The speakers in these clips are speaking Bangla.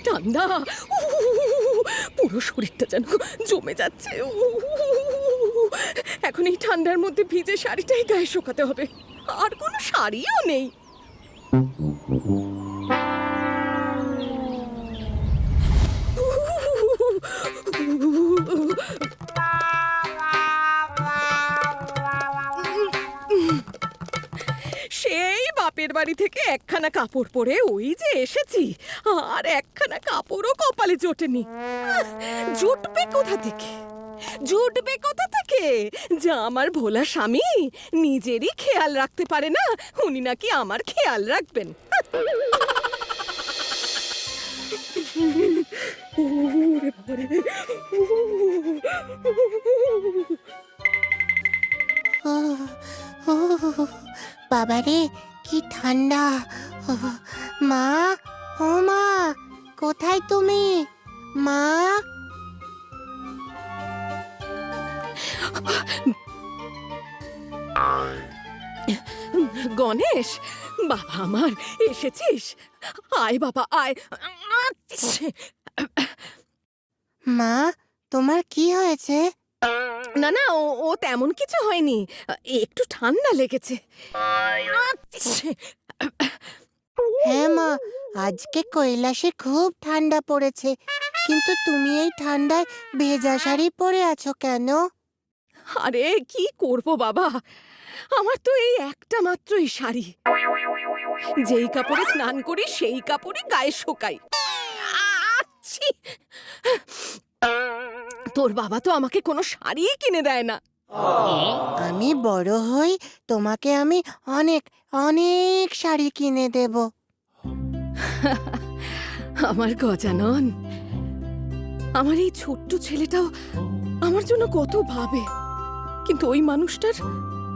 ঠান্ডা, পুরো শরীরটা যেন জমে যাচ্ছে। এখন এই ঠান্ডার মধ্যে ভিজে শাড়িটাই গায়ে শোকাতে হবে, আর কোনো শাড়িও নেই। সেই বাপের বাড়ি থেকে একখানা কাপড় পরে ওই যে এসেছি, আর একখানা কাপড়ও কপালে জোটেনি। জুটবে কোথা থেকে, জুটবে কোথা থেকে? যা আমার ভোলা স্বামী নিজেরই খেয়াল রাখতে পারে না, উনি নাকি আমার খেয়াল রাখবেন। বাবারে কি ঠান্ডা! মা, ও মা, কোথায় তুমি? মা, গণেশ, বাবা আমার, এসেছিস? আয় বাবা আয়। মা, তোমার কি হয়েছে? না না, ও তেমন কিছু হয়নি, একটু ঠান্ডা লেগেছে। হ্যাঁ মা, আজকে কৈলাসে খুব ঠান্ডা পড়েছে, কিন্তু তুমি এই ঠান্ডায় ভেজা শাড়ি পরে আছো কেন? আরে কি করব বাবা, আমার তো এই একটা মাত্রই শাড়ি, যেই কাপড়ে স্নান করি সেই কাপড়ে গায়ে শোকাই। আচ্ছি! তোর বাবা তো আমাকে কোনো শাড়ি কিনে দেয় না। আমি বড় হই, তোমাকে আমি অনেক অনেক শাড়ি কিনে দেব। আমার গজানন, আমার এই ছোট্ট ছেলেটাও আমার জন্য কত ভাবে, কিন্তু ওই মানুষটার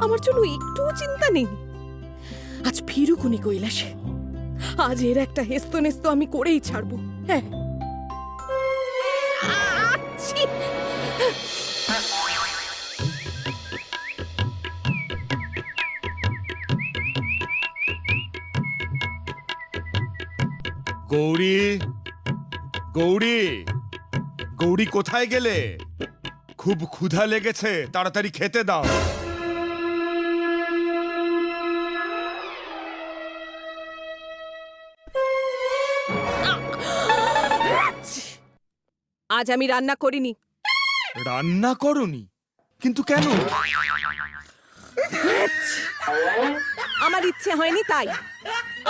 আমার জন্য একটুও চিন্তা নেই। আজ ফিরুক উনি কৈলাসে, আজ এর একটা হেস্তনেস্ত আমি করেই ছাড়বো। হ্যাঁ, আচ্ছি! গৌরী, গৌরী, গৌরী কোথায় গেলে? খুব ক্ষুধা লেগেছে, তাড়াতাড়ি খেতে দাও। আজ আমি রান্না করিনি। রান্না করনি? কিন্তু কেন? আমার ইচ্ছে হয়নি তাই।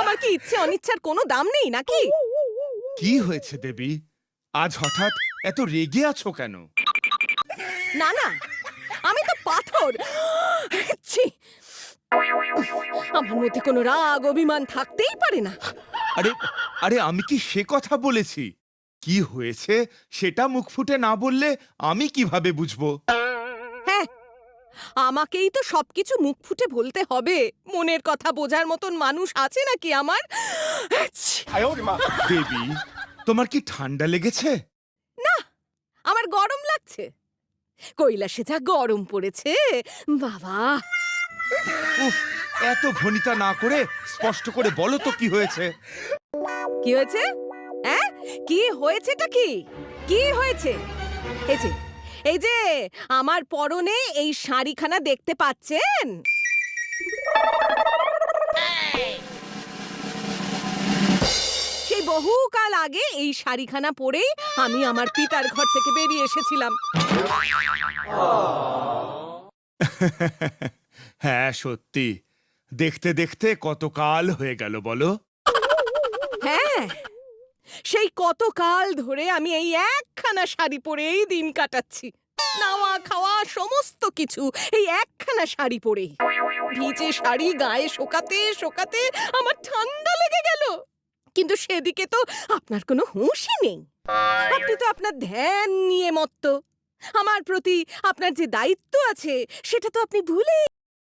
আমার কি ইচ্ছে অনিচ্ছার কোনো দাম নেই নাকি? কি হয়েছে দেবী, আজ হঠাৎ এত রেগে আছো কেন? না না, আমি তো পাথর। ছি! আমার মধ্যে কোনো রাগ অভিমান থাকতেই পারে না। আরে আরে, আমি কি সে কথা বলেছি? কি হয়েছে সেটা মুখ ফুটে না বললে আমি কিভাবে বুঝবো? হ্যাঁ, আমাকেই তো সবকিছু মুখ ফুটে বলতে হবে। মনের কথা বোঝার মতন মানুষ আছে নাকি আমার? ছি! দেবী, তোমার কি ঠান্ডা লেগেছে? না, আমার গরম লাগছে। কৈলাসে যা গরম পড়েছে বাবা। উফ, এত ভনিতা না করে স্পষ্ট করে বলো তো কি হয়েছে? কি হয়েছে? হ্যাঁ, কি হয়েছেটা কি? কি হয়েছে? এই যে আমার পরনে এই শাড়িখানা দেখতে পাচ্ছেন? সেই বহুকাল আগে এই শাড়িখানা পরেই আমি আমার পিতার ঘর থেকে বেরিয়ে এসেছিলাম। হ্যাঁ সত্যি, দেখতে দেখতে কত কাল হয়ে গেল বলো? হ্যাঁ, সেই কতকাল ধরে আমি এই একখানা শাড়ি পরেই দিন কাটাচ্ছি। নাওয়া খাওয়া সমস্ত কিছু এই একখানা শাড়ি পরেই। ভিজে শাড়ি গায়ে শোকাতে শোকাতে আমার ঠান্ডা লেগে গেল। কিন্তু সেদিকে তো আপনার কোনো হুঁশই নেই। আপনি তো আপনার ধ্যান নিয়ে মত্ত। আমার প্রতি আপনার যে দায়িত্ব আছে সেটা তো আপনি ভুলে